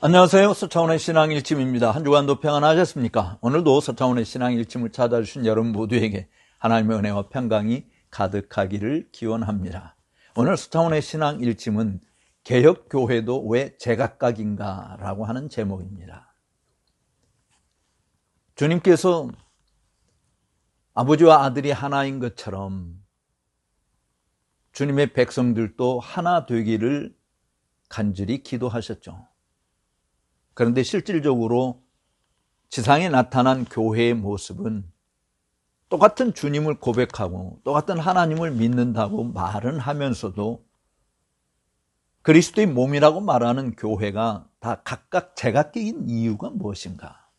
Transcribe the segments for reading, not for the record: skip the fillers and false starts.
안녕하세요. 서차원의 신앙일침입니다. 한 주간도 평안하셨습니까? 오늘도 서차원의 신앙일침을 찾아주신 여러분 모두에게 하나님의 은혜와 평강이 가득하기를 기원합니다. 오늘 서차원의 신앙일침은 개혁교회도 왜 제각각인가 라고 하는 제목입니다. 주님께서 아버지와 아들이 하나인 것처럼 주님의 백성들도 하나 되기를 간절히 기도하셨죠. 그런데 실질적으로 지상에 나타난 교회의 모습은 똑같은 주님을 고백하고 똑같은 하나님을 믿는다고 말은 하면서도 그리스도의 몸이라고 말하는 교회가 다 각각 제각각인 이유가 무엇인가?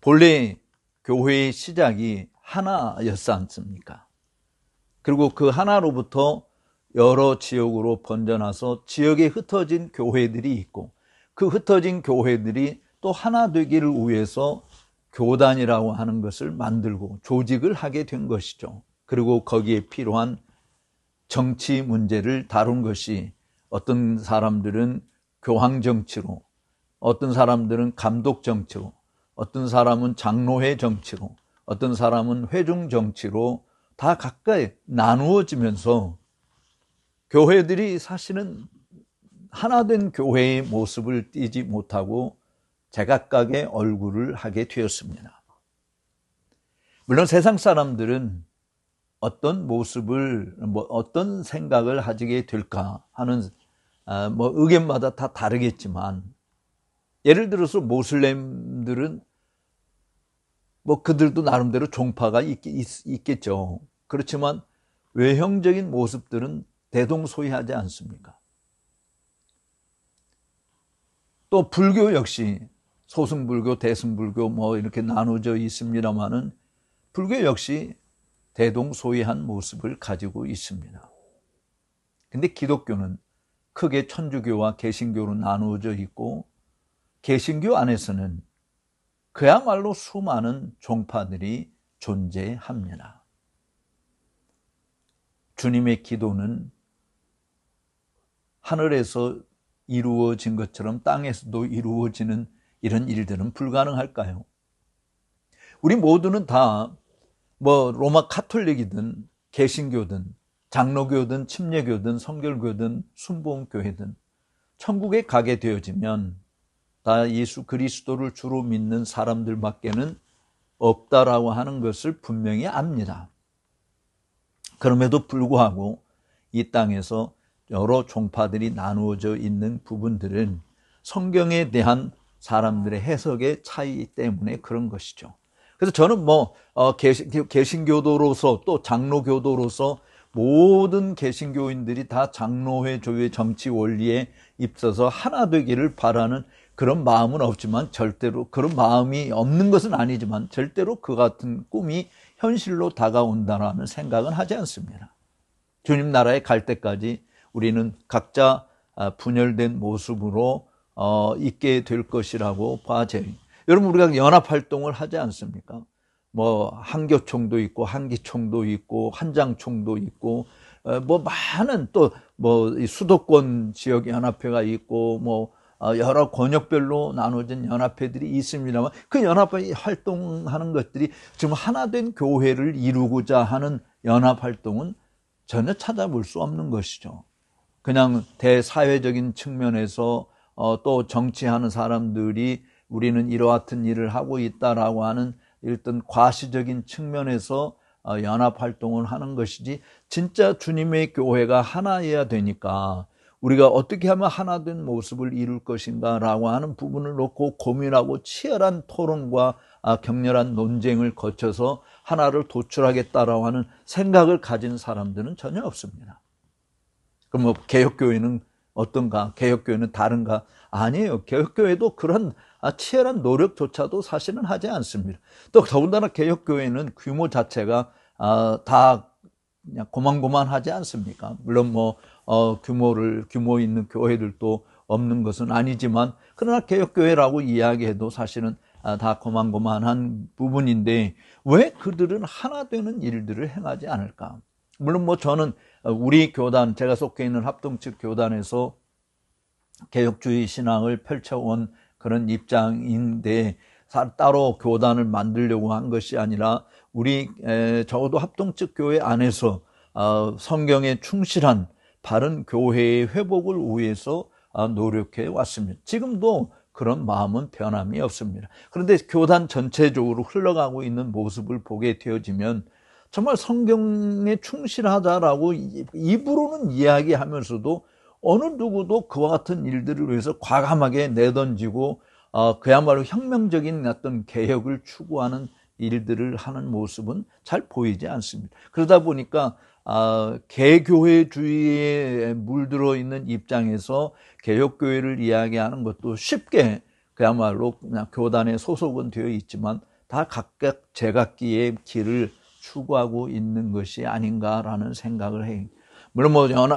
본래 교회의 시작이 하나였지 않습니까? 그리고 그 하나로부터 여러 지역으로 번져나서 지역에 흩어진 교회들이 있고 그 흩어진 교회들이 또 하나 되기를 위해서 교단이라고 하는 것을 만들고 조직을 하게 된 것이죠. 그리고 거기에 필요한 정치 문제를 다룬 것이 어떤 사람들은 교황 정치로, 어떤 사람들은 감독 정치로, 어떤 사람은 장로회 정치로, 어떤 사람은 회중 정치로 다 각각 나누어지면서 교회들이 사실은 하나된 교회의 모습을 띠지 못하고 제각각의 얼굴을 하게 되었습니다. 물론 세상 사람들은 어떤 모습을, 어떤 생각을 하게 될까 하는 의견마다 다 다르겠지만, 예를 들어서 모슬렘들은 그들도 나름대로 종파가 있겠죠. 그렇지만 외형적인 모습들은 대동소이하지 않습니까? 또 불교 역시 소승불교, 대승불교 이렇게 나누어져 있습니다만은 불교 역시 대동소이한 모습을 가지고 있습니다. 근데 기독교는 크게 천주교와 개신교로 나누어져 있고 개신교 안에서는 그야말로 수많은 종파들이 존재합니다. 주님의 기도는 하늘에서 이루어진 것처럼 땅에서도 이루어지는 이런 일들은 불가능할까요? 우리 모두는 다 로마 카톨릭이든 개신교든 장로교든 침례교든 성결교든 순복음교회든 천국에 가게 되어지면 다 예수 그리스도를 주로 믿는 사람들밖에는 없다라고 하는 것을 분명히 압니다. 그럼에도 불구하고 이 땅에서 여러 종파들이 나누어져 있는 부분들은 성경에 대한 사람들의 해석의 차이 때문에 그런 것이죠. 그래서 저는 개신교도로서 또 장로교도로서 모든 개신교인들이 다 장로회 조의 정치 원리에 입서서 하나 되기를 바라는 그런 마음은 없지만 절대로 그런 마음이 없는 것은 아니지만 절대로 그 같은 꿈이 현실로 다가온다라는 생각은 하지 않습니다. 주님 나라에 갈 때까지 우리는 각자 분열된 모습으로 있게 될 것이라고 봐져요. 여러분 우리가 연합활동을 하지 않습니까? 한교총도 있고 한기총도 있고 한장총도 있고 많은 또 수도권 지역 연합회가 있고 여러 권역별로 나눠진 연합회들이 있습니다만 그 연합회 활동하는 것들이 지금 하나된 교회를 이루고자 하는 연합활동은 전혀 찾아볼 수 없는 것이죠. 그냥 대사회적인 측면에서 또 정치하는 사람들이 우리는 이러한 일을 하고 있다라고 하는 일단 과시적인 측면에서 연합활동을 하는 것이지 진짜 주님의 교회가 하나여야 되니까 우리가 어떻게 하면 하나된 모습을 이룰 것인가 라고 하는 부분을 놓고 고민하고 치열한 토론과 격렬한 논쟁을 거쳐서 하나를 도출하겠다라고 하는 생각을 가진 사람들은 전혀 없습니다. 그럼 개혁교회는 어떤가? 개혁교회는 다른가? 아니에요. 개혁교회도 그런 치열한 노력조차도 사실은 하지 않습니다. 또 더군다나 개혁교회는 규모 자체가 다 그냥 고만고만하지 않습니까? 물론 규모 있는 교회들도 없는 것은 아니지만 그러나 개혁교회라고 이야기해도 사실은 다 고만고만한 부분인데 왜 그들은 하나 되는 일들을 행하지 않을까? 물론 저는 우리 교단, 제가 속해 있는 합동측 교단에서 개혁주의 신앙을 펼쳐온 그런 입장인데 따로 교단을 만들려고 한 것이 아니라 우리 적어도 합동측 교회 안에서 성경에 충실한 바른 교회의 회복을 위해서 노력해 왔습니다. 지금도 그런 마음은 변함이 없습니다. 그런데 교단 전체적으로 흘러가고 있는 모습을 보게 되어지면 정말 성경에 충실하자라고 입으로는 이야기하면서도 어느 누구도 그와 같은 일들을 위해서 과감하게 내던지고 그야말로 혁명적인 어떤 개혁을 추구하는 일들을 하는 모습은 잘 보이지 않습니다. 그러다 보니까 개교회주의에 물들어 있는 입장에서 개혁교회를 이야기하는 것도 쉽게 그야말로 그냥 교단에 소속은 되어 있지만 다 각각 제각기의 길을 추구하고 있는 것이 아닌가라는 생각을 해요. 물론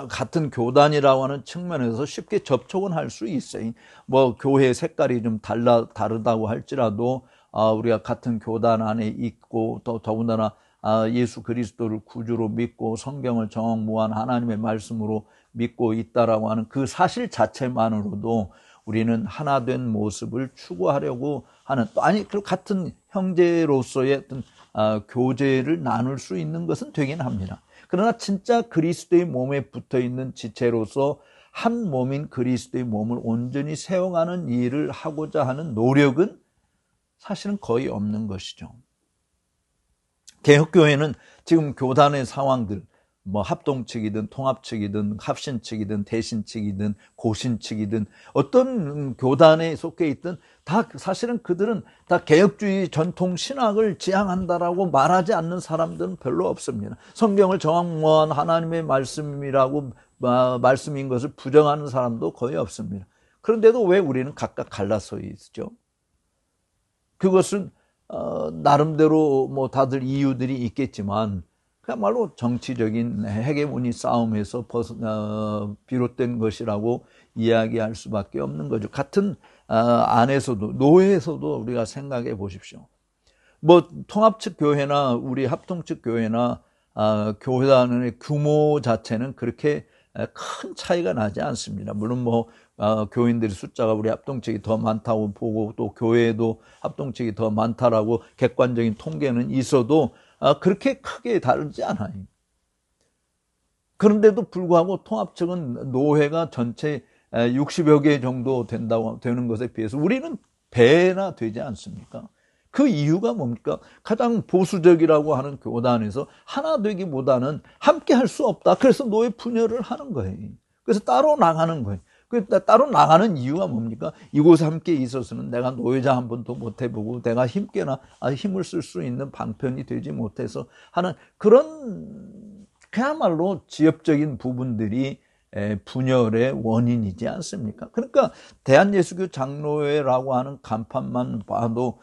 같은 교단이라고 하는 측면에서 쉽게 접촉은 할 수 있어요. 교회 색깔이 좀 다르다고 할지라도 우리가 같은 교단 안에 있고 또 더군다나 예수 그리스도를 구주로 믿고 성경을 정무한 하나님의 말씀으로 믿고 있다라고 하는 그 사실 자체만으로도 우리는 하나 된 모습을 추구하려고 하는 그리고 같은 형제로서의 어떤 교제를 나눌 수 있는 것은 되긴 합니다. 그러나 진짜 그리스도의 몸에 붙어있는 지체로서 한 몸인 그리스도의 몸을 온전히 세워가는 일을 하고자 하는 노력은 사실은 거의 없는 것이죠. 개혁교회는 지금 교단의 상황들, 합동 측이든 통합 측이든 합신 측이든 대신 측이든 고신 측이든 어떤 교단에 속해 있든 다 사실은 그들은 다 개혁주의 전통 신학을 지향한다라고 말하지 않는 사람들은 별로 없습니다. 성경을 정확무한 하나님의 말씀이라고 말씀인 것을 부정하는 사람도 거의 없습니다. 그런데도 왜 우리는 각각 갈라서 있죠? 그것은 나름대로 다들 이유들이 있겠지만 그야말로 정치적인 헤게모니 싸움에서 비롯된 것이라고 이야기할 수밖에 없는 거죠. 같은 안에서도 노회에서도 우리가 생각해 보십시오. 통합측 교회나 우리 합동측 교회나 교회단의 규모 자체는 그렇게 큰 차이가 나지 않습니다. 물론 교인들의 숫자가 우리 합동측이 더 많다고 보고 또 교회도 합동측이 더 많다라고 객관적인 통계는 있어도 그렇게 크게 다르지 않아요. 그런데도 불구하고 통합측은 노회가 전체 60여 개 정도 되는 것에 비해서 우리는 배나 되지 않습니까? 그 이유가 뭡니까? 가장 보수적이라고 하는 교단에서 하나 되기보다는 함께 할 수 없다. 그래서 노회 분열을 하는 거예요. 그래서 따로 나가는 거예요. 따로 나가는 이유가 뭡니까? 이곳에 함께 있어서는 내가 노회자 한 번도 못 해보고 내가 힘을 쓸 수 있는 방편이 되지 못해서 하는 그런 그야말로 지엽적인 부분들이 분열의 원인이지 않습니까? 그러니까 대한예수교 장로회라고 하는 간판만 봐도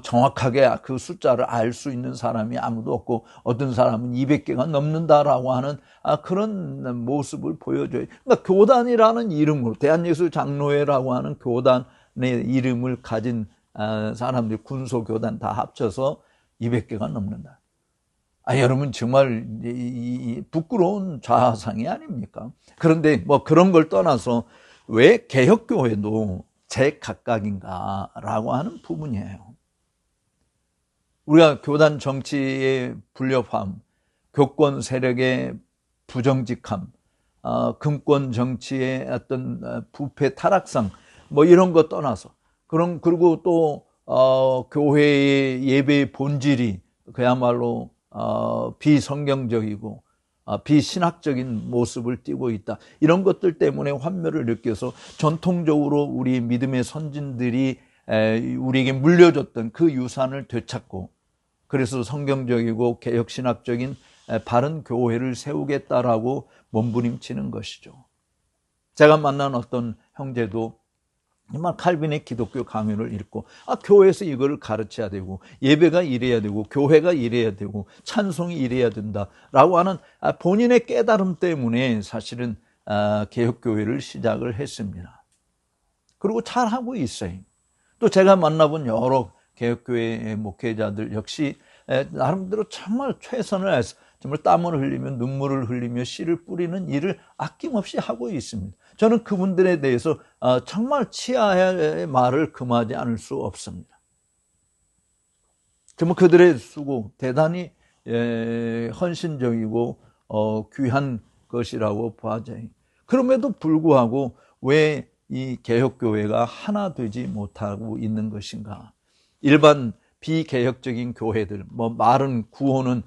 정확하게 그 숫자를 알 수 있는 사람이 아무도 없고 어떤 사람은 200개가 넘는다라고 하는 그런 모습을 보여줘요. 그러니까 교단이라는 이름으로 대한예수 장로회라고 하는 교단의 이름을 가진 사람들 군소교단 다 합쳐서 200개가 넘는다. 여러분 정말 부끄러운 자상이 아닙니까? 그런데 그런 걸 떠나서 왜 개혁교회도 제각각인가라고 하는 부분이에요. 우리가 교단 정치의 불협화음, 교권 세력의 부정직함, 금권 정치의 어떤 부패 타락상 이런 거 떠나서 그리고 또 교회의 예배의 본질이 그야말로 비성경적이고 비신학적인 모습을 띠고 있다. 이런 것들 때문에 환멸을 느껴서 전통적으로 우리 믿음의 선진들이 우리에게 물려줬던 그 유산을 되찾고 그래서 성경적이고 개혁신학적인 바른 교회를 세우겠다라고 몸부림치는 것이죠. 제가 만난 어떤 형제도 정말 칼빈의 기독교 강요를 읽고 교회에서 이거를 가르쳐야 되고 예배가 이래야 되고 교회가 이래야 되고 찬송이 이래야 된다라고 하는 본인의 깨달음 때문에 사실은 개혁교회를 시작을 했습니다. 그리고 잘하고 있어요. 또 제가 만나본 여러 개혁교회의 목회자들 역시 나름대로 정말 최선을 해서 정말 땀을 흘리며 눈물을 흘리며 씨를 뿌리는 일을 아낌없이 하고 있습니다. 저는 그분들에 대해서 정말 치하의 말을 금하지 않을 수 없습니다. 정말 그들의 수고 대단히 헌신적이고 귀한 것이라고 봐져요. 그럼에도 불구하고 왜 이 개혁교회가 하나 되지 못하고 있는 것인가? 일반 비개혁적인 교회들, 말은 구호는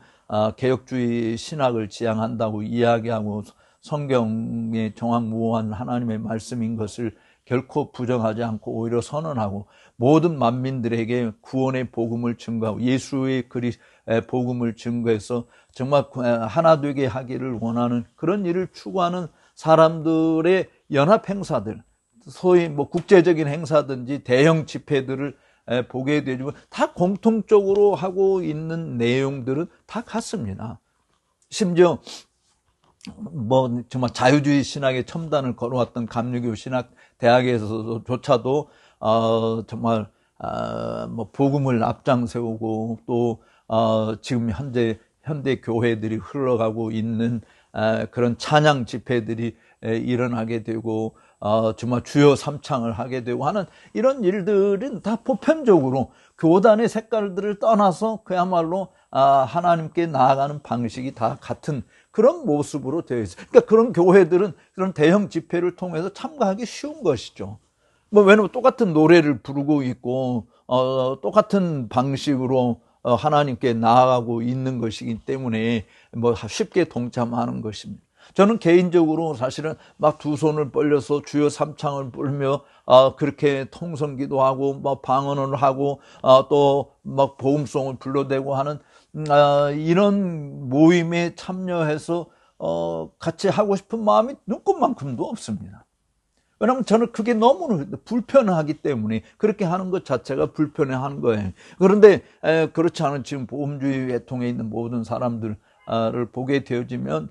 개혁주의 신학을 지향한다고 이야기하고 성경의 정확무한 하나님의 말씀인 것을 결코 부정하지 않고 오히려 선언하고 모든 만민들에게 구원의 복음을 증거하고 예수의 복음을 증거해서 정말 하나 되게 하기를 원하는 그런 일을 추구하는 사람들의 연합 행사들, 소위 국제적인 행사든지 대형 집회들을 보게 되지만 다 공통적으로 하고 있는 내용들은 다 같습니다. 심지어 정말 자유주의 신학의 첨단을 걸어왔던 감리교 신학 대학에서조차도 정말 복음을 앞장 세우고 또 지금 현대 교회들이 흘러가고 있는 그런 찬양 집회들이 일어나게 되고 정말 주여 삼창을 하게 되고 하는 이런 일들은 다 보편적으로 교단의 색깔들을 떠나서 그야말로 하나님께 나아가는 방식이 다 같은 그런 모습으로 되어 있어요. 그러니까 그런 교회들은 그런 대형 집회를 통해서 참가하기 쉬운 것이죠. 왜냐면 똑같은 노래를 부르고 있고 똑같은 방식으로 하나님께 나아가고 있는 것이기 때문에 쉽게 동참하는 것입니다. 저는 개인적으로 사실은 막 두 손을 벌려서 주여 삼창을 불며 그렇게 통성기도 하고 방언을 하고 또 막 복음송을 불러대고 하는 이런 모임에 참여해서 같이 하고 싶은 마음이 눈꽃만큼도 없습니다. 왜냐하면 저는 그게 너무 불편하기 때문에 그렇게 하는 것 자체가 불편해하는 거예요. 그런데 그렇지 않은 지금 복음주의 계통에 있는 모든 사람들을 보게 되어지면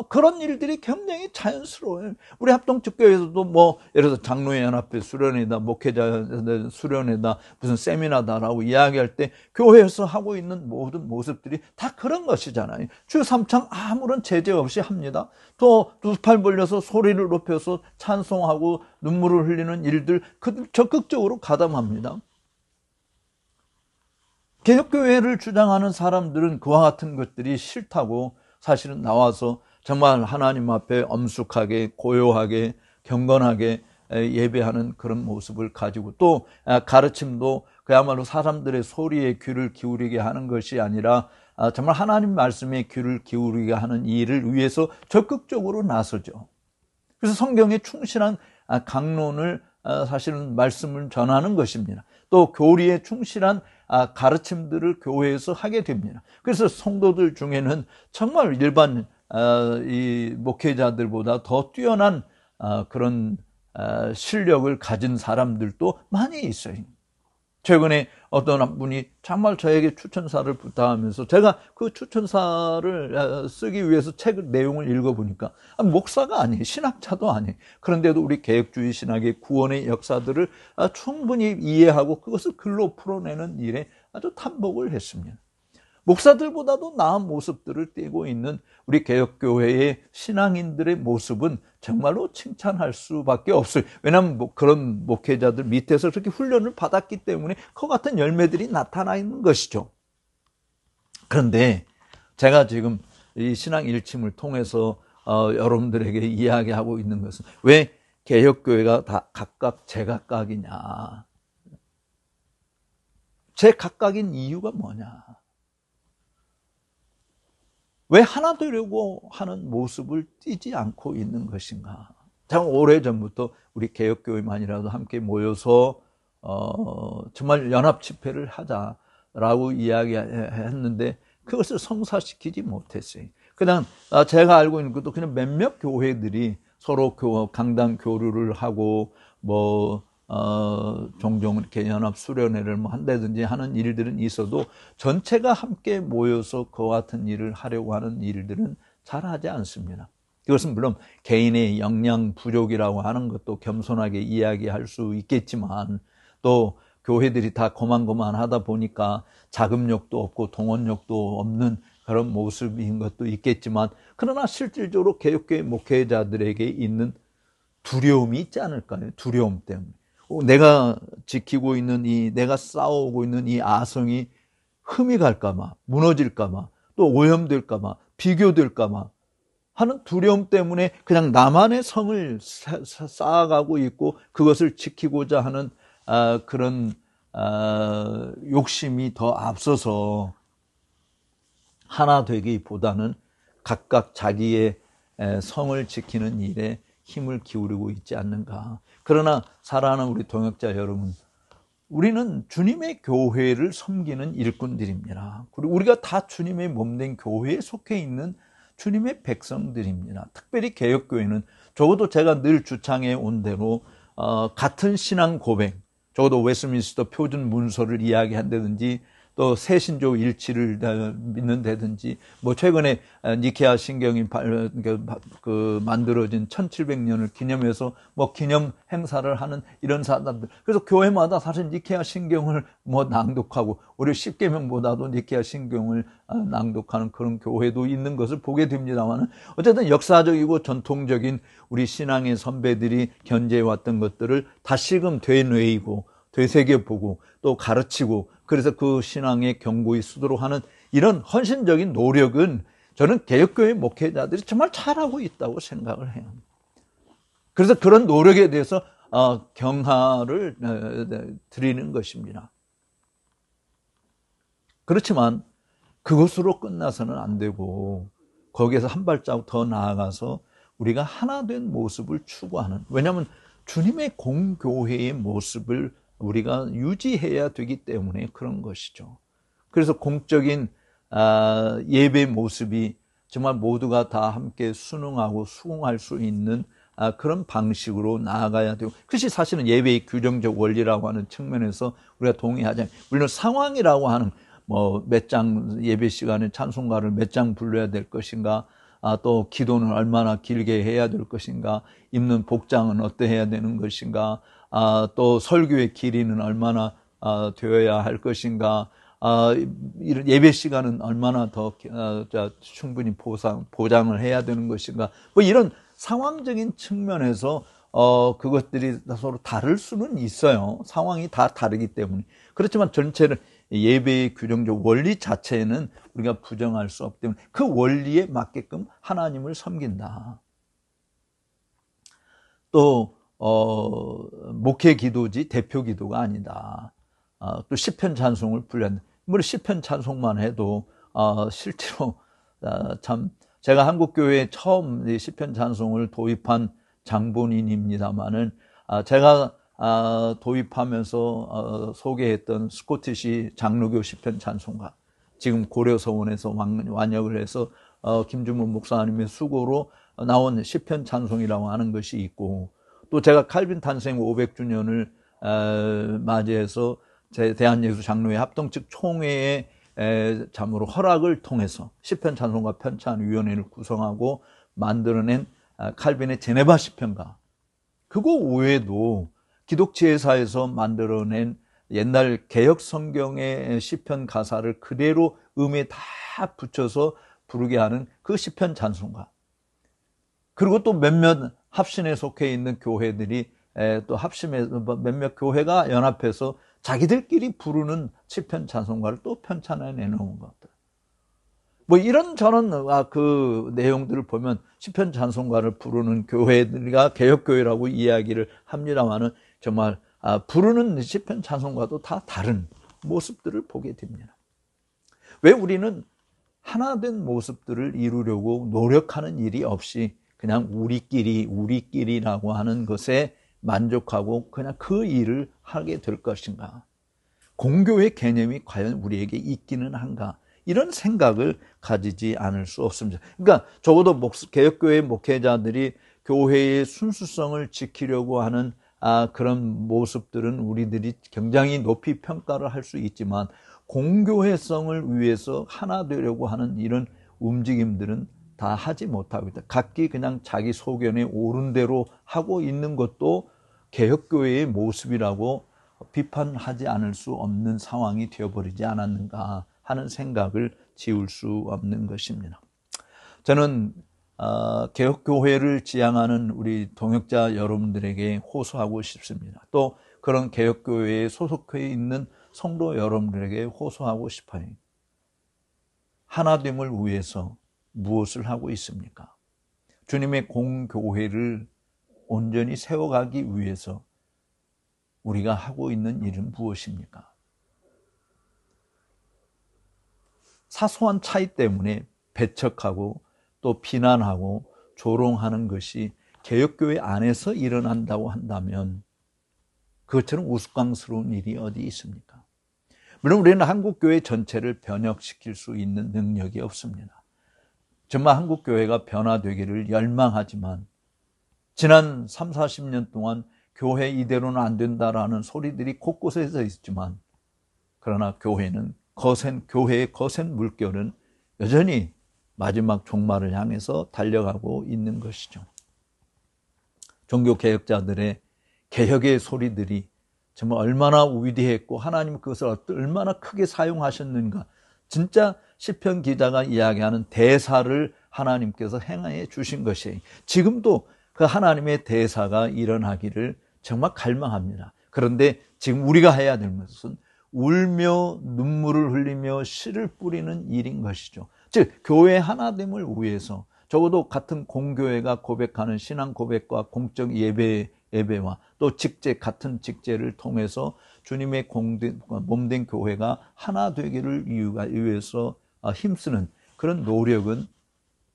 그런 일들이 굉장히 자연스러워요. 우리 합동축교에서도 예를 들어서 장로회 연합회 수련회다, 목회자 수련회다, 무슨 세미나다라고 이야기할 때 교회에서 하고 있는 모든 모습들이 다 그런 것이잖아요. 주 삼창 아무런 제재 없이 합니다. 또 두 팔 벌려서 소리를 높여서 찬송하고 눈물을 흘리는 일들 적극적으로 가담합니다. 개혁교회를 주장하는 사람들은 그와 같은 것들이 싫다고 사실은 나와서 정말 하나님 앞에 엄숙하게 고요하게 경건하게 예배하는 그런 모습을 가지고 또 가르침도 그야말로 사람들의 소리에 귀를 기울이게 하는 것이 아니라 정말 하나님 말씀에 귀를 기울이게 하는 일을 위해서 적극적으로 나서죠. 그래서 성경에 충실한 강론을 사실은 말씀을 전하는 것입니다. 또 교리에 충실한 가르침들을 교회에서 하게 됩니다. 그래서 성도들 중에는 정말 일반 이 목회자들보다 더 뛰어난 그런 실력을 가진 사람들도 많이 있어요. 최근에 어떤 분이 정말 저에게 추천사를 부탁하면서 제가 그 추천사를 쓰기 위해서 책 내용을 읽어보니까 목사가 아니에요. 신학자도 아니에요. 그런데도 우리 개혁주의 신학의 구원의 역사들을 충분히 이해하고 그것을 글로 풀어내는 일에 아주 탐복을 했습니다. 목사들보다도 나은 모습들을 띠고 있는 우리 개혁교회의 신앙인들의 모습은 정말로 칭찬할 수밖에 없어요. 왜냐하면 그런 목회자들 밑에서 그렇게 훈련을 받았기 때문에 그 같은 열매들이 나타나 있는 것이죠. 그런데 제가 지금 이 신앙 일침을 통해서 여러분들에게 이야기하고 있는 것은 왜 개혁교회가 다 각각 제각각이냐. 제각각인 이유가 뭐냐. 왜 하나 되려고 하는 모습을 띠지 않고 있는 것인가? 참 오래전부터 우리 개혁교회만이라도 함께 모여서 정말 연합 집회를 하자라고 이야기했는데 그것을 성사시키지 못했어요. 그냥 제가 알고 있는 것도 그냥 몇몇 교회들이 서로 강당 교류를 하고 종종 이렇게 연합 수련회를 한다든지 하는 일들은 있어도 전체가 함께 모여서 그와 같은 일을 하려고 하는 일들은 잘 하지 않습니다. 그것은 물론 개인의 역량 부족이라고 하는 것도 겸손하게 이야기할 수 있겠지만 또 교회들이 다 거만거만하다 보니까 자금력도 없고 동원력도 없는 그런 모습인 것도 있겠지만, 그러나 실질적으로 개혁교회 목회자들에게 있는 두려움이 있지 않을까요? 두려움 때문에. 내가 지키고 있는 내가 싸우고 있는 이 아성이 흠이 갈까봐, 무너질까봐, 또 오염될까봐, 비교될까봐 하는 두려움 때문에 그냥 나만의 성을 쌓아가고 있고 그것을 지키고자 하는 그런 욕심이 더 앞서서 하나 되기보다는 각각 자기의 성을 지키는 일에 힘을 기울이고 있지 않는가. 그러나 사랑하는 우리 동역자 여러분, 우리는 주님의 교회를 섬기는 일꾼들입니다. 그리고 우리가 다 주님의 몸된 교회에 속해 있는 주님의 백성들입니다. 특별히 개혁교회는 적어도 제가 늘 주창해 온 대로 같은 신앙 고백, 적어도 웨스트민스터 표준 문서를 이야기한다든지 또 새신조 일치를 믿는다든지, 뭐 최근에 니케아 신경이 만들어진 1700년을 기념해서 뭐 기념 행사를 하는 이런 사람들. 그래서 교회마다 사실 니케아 신경을 뭐 낭독하고, 우리 10계명보다도 니케아 신경을 낭독하는 그런 교회도 있는 것을 보게 됩니다만, 어쨌든 역사적이고 전통적인 우리 신앙의 선배들이 견제해왔던 것들을 다시금 되뇌이고 되새겨보고 또 가르치고, 그래서 그 신앙에 견고히 쓰도록 하는 이런 헌신적인 노력은 저는 개혁교회 목회자들이 정말 잘하고 있다고 생각을 해요. 그래서 그런 노력에 대해서 경하를 드리는 것입니다. 그렇지만 그것으로 끝나서는 안 되고, 거기에서 한 발자국 더 나아가서 우리가 하나 된 모습을 추구하는, 왜냐하면 주님의 공교회의 모습을 우리가 유지해야 되기 때문에 그런 것이죠. 그래서 공적인 예배 모습이 정말 모두가 다 함께 순응하고 수긍할 수 있는 그런 방식으로 나아가야 되고, 그것이 사실은 예배의 규정적 원리라고 하는 측면에서 우리가 동의하잖아요. 물론 상황이라고 하는 뭐 몇 장 예배 시간에 찬송가를 몇 장 불러야 될 것인가, 또 기도는 얼마나 길게 해야 될 것인가, 입는 복장은 어떠해야 되는 것인가, 또 설교의 길이는 얼마나 되어야 할 것인가, 이런 예배 시간은 얼마나 더 충분히 보장을 해야 되는 것인가, 뭐 이런 상황적인 측면에서 그것들이 서로 다를 수는 있어요. 상황이 다 다르기 때문에. 그렇지만 전체를 예배의 규정적 원리 자체는 우리가 부정할 수 없기 때문에 그 원리에 맞게끔 하나님을 섬긴다. 또 목회 기도지 대표 기도가 아니다. 또 시편 찬송을 불렀는데, 물론 시편 찬송만 해도 실제로 참, 제가 한국교회에 처음 시편 찬송을 도입한 장본인입니다만은, 제가 도입하면서 소개했던 스코티시 장로교 시편 찬송가, 지금 고려서원에서 완역을 해서 김준문 목사님의 수고로 나온 시편 찬송이라고 하는 것이 있고, 또 제가 칼빈 탄생 500주년을 맞이해서 제 대한예수장로회 합동측 총회의 참으로 허락을 통해서 시편 찬송가 편찬위원회를 구성하고 만들어낸 칼빈의 제네바 시편가, 그거 외에도 기독지혜사에서 만들어낸 옛날 개혁 성경의 시편 가사를 그대로 음에 다 붙여서 부르게 하는 그 시편 찬송가, 그리고 또 몇몇 합신에 속해 있는 교회들이 또 몇몇 교회가 연합해서 자기들끼리 부르는 시편 찬송가를 또 편찬해 내놓은 것들. 뭐 이런저런 그 내용들을 보면 시편 찬송가를 부르는 교회들과 개혁교회라고 이야기를 합니다만은, 정말 부르는 시편 찬송가도 다 다른 모습들을 보게 됩니다. 왜 우리는 하나된 모습들을 이루려고 노력하는 일이 없이 그냥 우리끼리라고 하는 것에 만족하고 그냥 그 일을 하게 될 것인가? 공교의 개념이 과연 우리에게 있기는 한가? 이런 생각을 가지지 않을 수 없습니다. 그러니까 적어도 개혁교회 목회자들이 교회의 순수성을 지키려고 하는 그런 모습들은 우리들이 굉장히 높이 평가를 할 수 있지만, 공교회성을 위해서 하나 되려고 하는 이런 움직임들은 다 하지 못하고 있다. 각기 그냥 자기 소견에 옳은 대로 하고 있는 것도 개혁교회의 모습이라고 비판하지 않을 수 없는 상황이 되어버리지 않았는가 하는 생각을 지울 수 없는 것입니다. 저는 개혁교회를 지향하는 우리 동역자 여러분들에게 호소하고 싶습니다. 또 그런 개혁교회에 소속해 있는 성도 여러분들에게 호소하고 싶어요. 하나됨을 위해서 무엇을 하고 있습니까? 주님의 공교회를 온전히 세워가기 위해서 우리가 하고 있는 일은 무엇입니까? 사소한 차이 때문에 배척하고 또 비난하고 조롱하는 것이 개혁교회 안에서 일어난다고 한다면 그것처럼 우스꽝스러운 일이 어디 있습니까? 물론 우리는 한국교회 전체를 변혁시킬 수 있는 능력이 없습니다. 정말 한국교회가 변화되기를 열망하지만 지난 3, 40년 동안 교회 이대로는 안 된다라는 소리들이 곳곳에서 있지만 그러나 교회의 거센 물결은 여전히 마지막 종말을 향해서 달려가고 있는 것이죠. 종교개혁자들의 개혁의 소리들이 정말 얼마나 위대했고 하나님 그것을 얼마나 크게 사용하셨는가. 진짜 시편 기자가 이야기하는 대사를 하나님께서 행해 주신 것이에요. 지금도 그 하나님의 대사가 일어나기를 정말 갈망합니다. 그런데 지금 우리가 해야 될 것은 울며 눈물을 흘리며 씨를 뿌리는 일인 것이죠. 즉 교회 하나됨을 위해서 적어도 같은 공교회가 고백하는 신앙 고백과 공적 예배와 또 같은 직제를 통해서 주님의 몸된 교회가 하나 되기를 위해서 힘쓰는 그런 노력은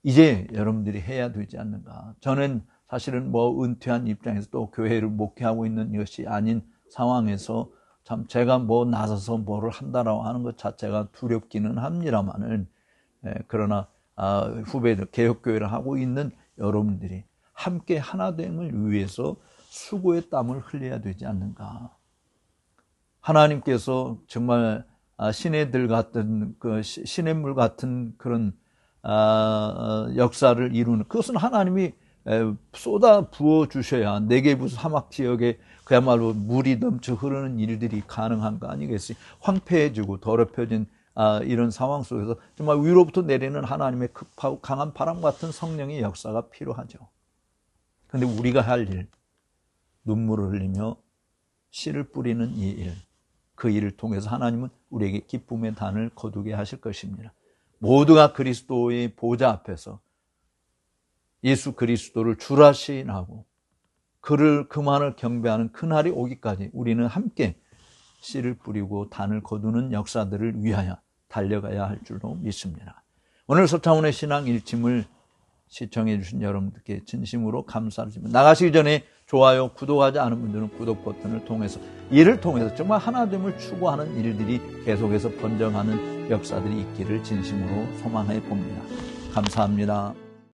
이제 여러분들이 해야 되지 않는가. 저는 사실은 은퇴한 입장에서 또 교회를 목회하고 있는 것이 아닌 상황에서 참 제가 나서서 뭐를 한다라고 하는 것 자체가 두렵기는 합니다만은 그러나 후배들 개혁교회를 하고 있는 여러분들이 함께 하나됨을 위해서 수고의 땀을 흘려야 되지 않는가. 하나님께서 정말 시내들 같은 시냇물 같은 그런 역사를 이루는 그것은 하나님이 쏟아 부어 주셔야 네게부 사막 지역에 그야말로 물이 넘쳐 흐르는 일들이 가능한 거 아니겠어요? 황폐해지고 더럽혀진 이런 상황 속에서 정말 위로부터 내리는 하나님의 급하고 강한 바람 같은 성령의 역사가 필요하죠. 그런데 우리가 할 일, 눈물을 흘리며 씨를 뿌리는 이 일, 그 일을 통해서 하나님은 우리에게 기쁨의 단을 거두게 하실 것입니다. 모두가 그리스도의 보좌 앞에서 예수 그리스도를 주라 시인하고 그만을 경배하는 그날이 오기까지 우리는 함께 씨를 뿌리고 단을 거두는 역사들을 위하여 달려가야 할 줄로 믿습니다. 오늘 서창훈의 신앙 일침을 시청해 주신 여러분들께 진심으로 감사를 드립니다. 나가시기 전에 좋아요, 구독하지 않은 분들은 구독 버튼을 통해서 이를 통해서 정말 하나됨을 추구하는 일들이 계속해서 번져가는 역사들이 있기를 진심으로 소망해 봅니다. 감사합니다.